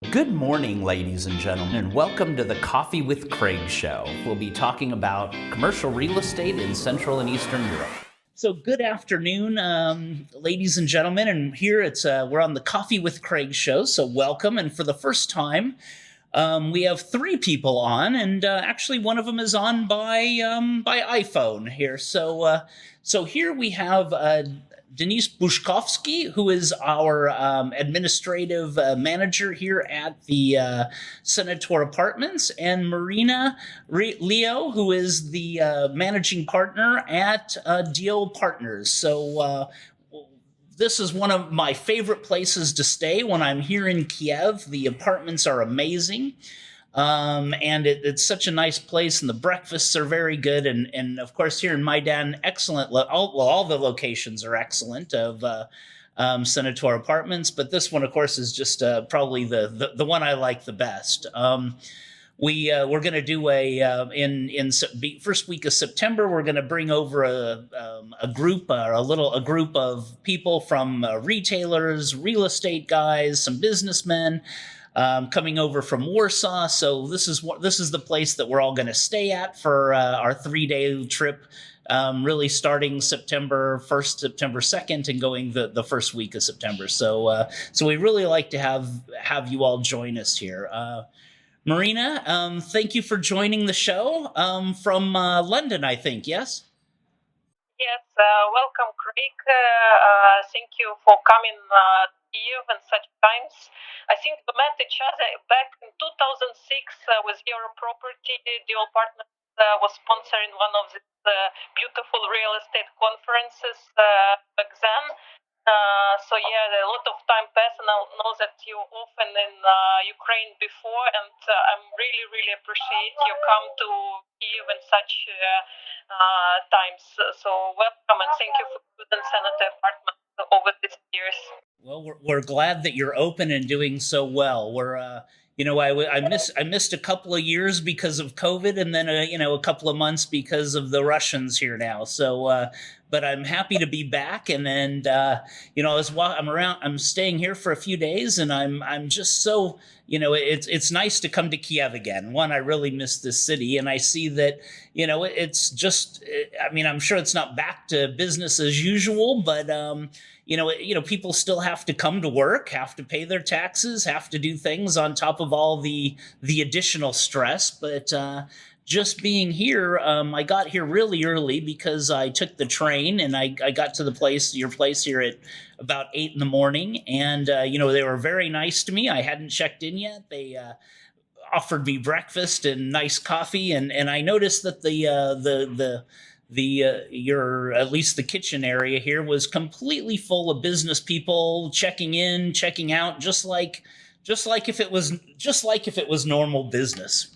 Good morning, ladies and gentlemen, and welcome to the Coffee with Craig show. We'll be talking about commercial real estate in Central and Eastern Europe. So, good afternoon, ladies and gentlemen, and here we're on the Coffee with Craig show. So, welcome, and for the first time, we have three people on, and actually one of them is on by iPhone here. So here we have Denise Bushkovsky, who is our administrative manager here at the Senator Apartments, and Maryna Leo, who is the managing partner at DEOL Partners. So this is one of my favorite places to stay when I'm here in Kyiv. The apartments are amazing. And it's such a nice place, and the breakfasts are very good. And of course, here in Maidan, excellent. All the locations are excellent of Senator Apartments, but this one, of course, is just probably the one I like the best. We're going to do in first week of September. We're going to bring over a group of people from retailers, real estate guys, some businessmen. Coming over from Warsaw. So this is the place that we're all going to stay at for our 3-day trip, really starting September 1st, September 2nd, and going the first week of September. So we really like to have you all join us here. Maryna, thank you for joining the show from London, I think, yes? Yes, welcome, Craig. Thank you for coming here in such times. I think we met each other back in 2006 with EuroProperty. DEOL Partners was sponsoring one of these beautiful real estate conferences back then. So yeah, a lot of time passed, and I know that you often in Ukraine before, and I'm really appreciate you come to Kyiv in such times. So welcome, and thank you for the Senator Apartment over these years. Well, we're glad that you're open and doing so well. I missed a couple of years because of COVID, and then a couple of months because of the Russians here now. So, but I'm happy to be back, and I'm staying here for a few days, and I'm just so it's nice to come to Kyiv again. One, I really miss this city, and I see that it's just. I mean, I'm sure it's not back to business as usual, but people still have to come to work, have to pay their taxes, have to do things on top of all the additional stress. But just being here, I got here really early because I took the train, and I got to your place here at about 8 a.m. And they were very nice to me. I hadn't checked in yet. They offered me breakfast and nice coffee, and I noticed that at least the kitchen area here was completely full of business people checking in, checking out, just like if it was normal business.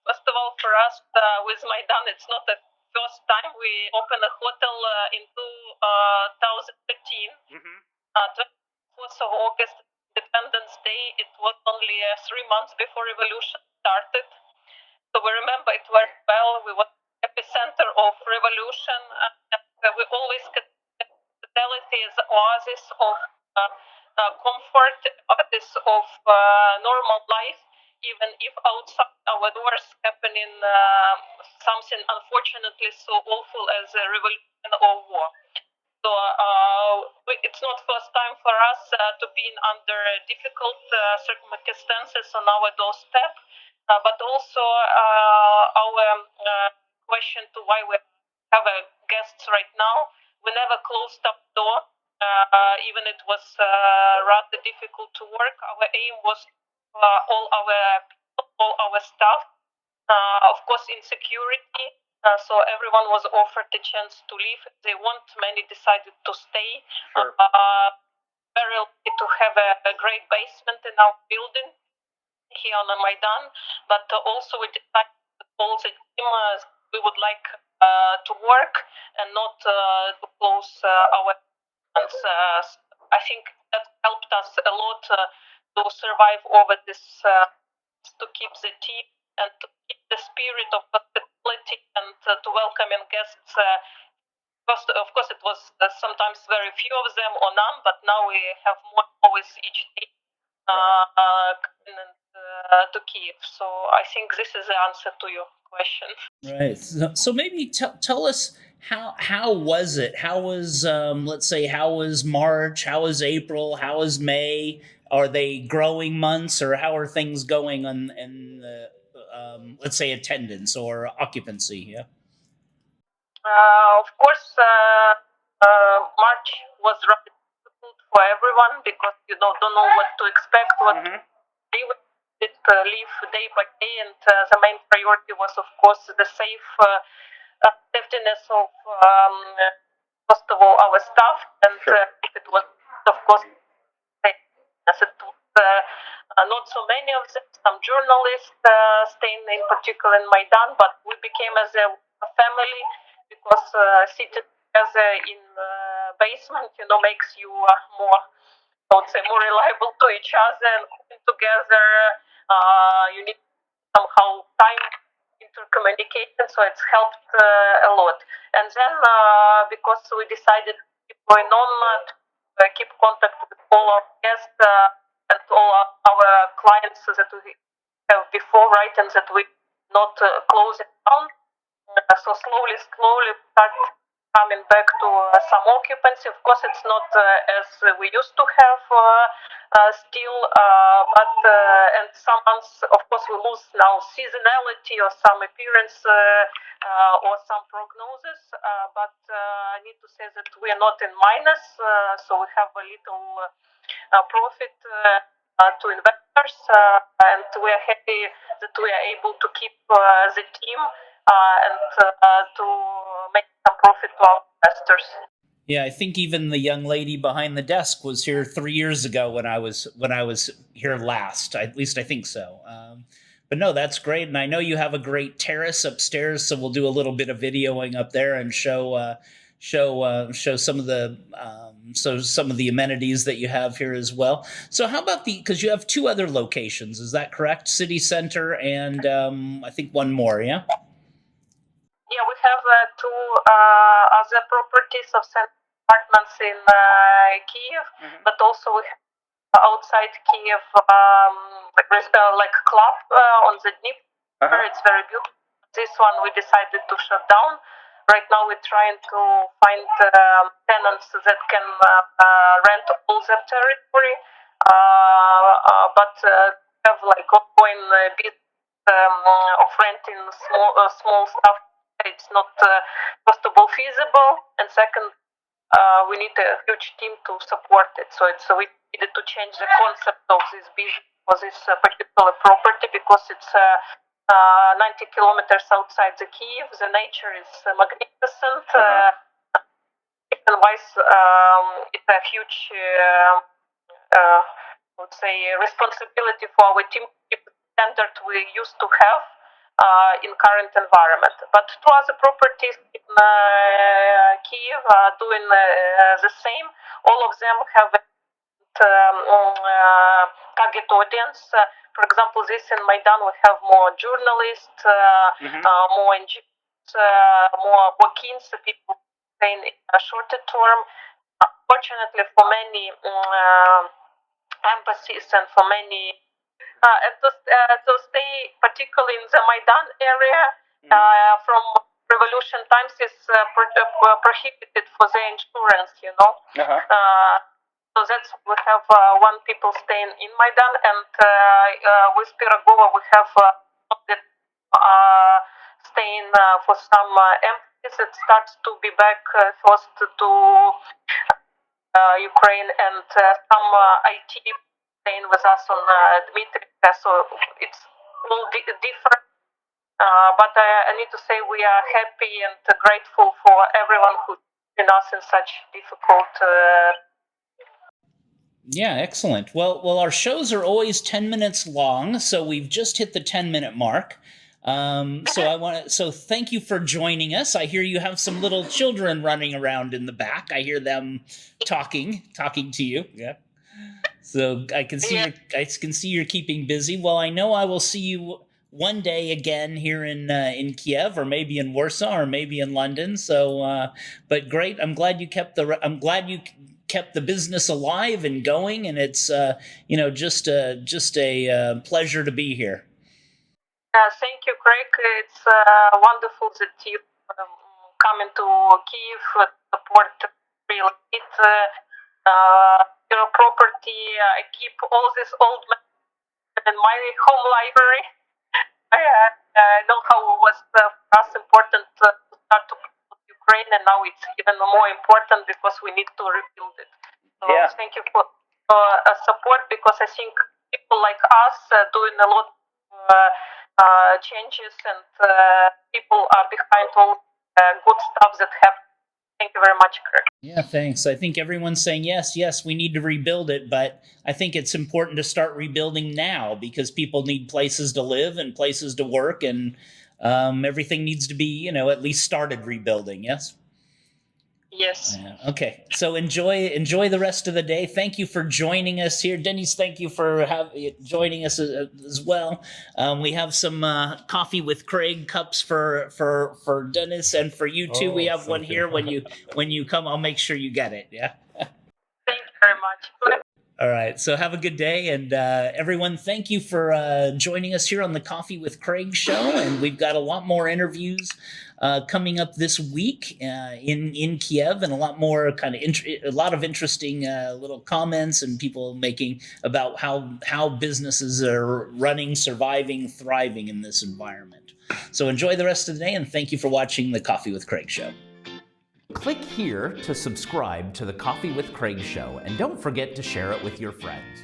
First of all, for us with Maidan, it's not the first time we opened a hotel in 2013. 24th of August, Independence Day. It was only 3 months before revolution started. So we remember it very well. We were epicenter of revolution, and we always consider hospitality as an oasis of comfort, oasis of normal life, even if outside our doors happening something unfortunately so awful as a revolution or war. So it's not first time for us to be under difficult circumstances on our doorstep, but also our question to why we have guests right now. We never closed up door, even it was rather difficult to work. Our aim was all our staff, of course, in security. So everyone was offered the chance to leave if they want. Many decided to stay. Sure. Very lucky to have a great basement in our building here on the Maidan, but also we decided to call the team we would like to work and not to close our hands. I think that helped us a lot to survive over this, to keep the team and to keep the spirit of hospitality and to welcoming guests. First, of course, it was sometimes very few of them or none, but now we have more always each day. to Kyiv. So I think this is the answer to your question. Right. So maybe tell us how was it? How was let's say how was March? How was April? How was May? Are they growing months, or how are things going on in the let's say attendance or occupancy? Yeah. Of course, March was rather difficult for everyone because you don't know what to expect, what to live day by day, and the main priority was, of course, the safetiness of most of all our staff, and if it was, of course, as it was not so many of them, some journalists staying in particular in Maidan, but we became as a family because sitting together in basement, makes you more, I would say, more reliable to each other, and cooking together. You need somehow time intercommunication, so it's helped a lot. And then because we decided to keep going on, to keep contact with all our guests and all our clients that we have before, right, and that we not close it down. So slowly start coming back to some occupancy. Of course, it's not as we used to have still, but and some months, of course, we lose now seasonality or some appearance or some prognosis. But I need to say that we are not in minus, so we have a little profit to investors, and we are happy that we are able to keep the team and to make some profit to our investors. Yeah, I think even the young lady behind the desk was here 3 years ago when I was here last. At least I think so. But no, that's great, and I know you have a great terrace upstairs, so we'll do a little bit of videoing up there and show some of the amenities that you have here as well. So how about because you have 2 other locations, is that correct? City Center and I think one more, yeah? Yeah, we have 2 other properties of apartments in Kyiv, but also we have outside Kyiv like club on the Dnieper. It's very beautiful. This one we decided to shut down. Right now we're trying to find tenants that can rent all the territory, but have like ongoing business of renting small stuff. It's not first of all feasible, and second, we need a huge team to support it. So we needed to change the concept of this business for this particular property because it's 90 kilometers outside the Kyiv. The nature is magnificent. Wise, it's a huge, I would say, responsibility for our team to keep the standard we used to have in current environment. But 2 other properties in Kyiv are doing the same. All of them have target audience. For example, this in Maidan we have more journalists, more NGOs, more walk-ins, people staying in a shorter term. Unfortunately, for many embassies and for many and to stay particularly in the Maidan area from revolution times is prohibited for the insurance, so that's we have 1 people staying in Maidan, and with Pirogova we have staying for some embassies. It starts to be back first to Ukraine, and some IT staying with us on Dmitry. So it's all different. But I need to say we are happy and grateful for everyone who in us in such difficult. Yeah, excellent. Well, our shows are always 10 minutes long, so we've just hit the 10-minute mark. So thank you for joining us. I hear you have some little children running around in the back. I hear them talking to you. Yeah. So I can see you're keeping busy. Well, I know I will see you one day again here in Kyiv, or maybe in Warsaw, or maybe in London. So, but great. I'm glad you kept kept the business alive and going, and it's just a pleasure to be here. Thank you, Craig. It's wonderful that you come into Kyiv to support real estate. EuroProperty. I keep all this old in my home library. I know how it was for us important to start to promote Ukraine, and now it's even more important because we need to rebuild it. So thank you for support, because I think people like us doing a lot of changes, and people are behind all good stuff that happens. Thank you very much, Craig. Yeah, thanks. I think everyone's saying, yes, we need to rebuild it, but I think it's important to start rebuilding now, because people need places to live and places to work, and everything needs to be, at least started rebuilding, yes? Yes. Okay, so enjoy the rest of the day. Thank you for joining us here. Dennis, thank you for joining us as well. We have some coffee with Craig cups for Dennis, and for you too. We have one here. When you come, I'll make sure you get it. Yeah. Thank you very much. All right, so have a good day, and everyone, thank you for joining us here on the Coffee with Craig show, and we've got a lot more interviews coming up this week in Kiev, and a lot more a lot of interesting little comments and people making about how businesses are running, surviving, thriving in this environment. So enjoy the rest of the day, and thank you for watching the Coffee with Craig show. Click here to subscribe to the Coffee with Craig show, and don't forget to share it with your friends.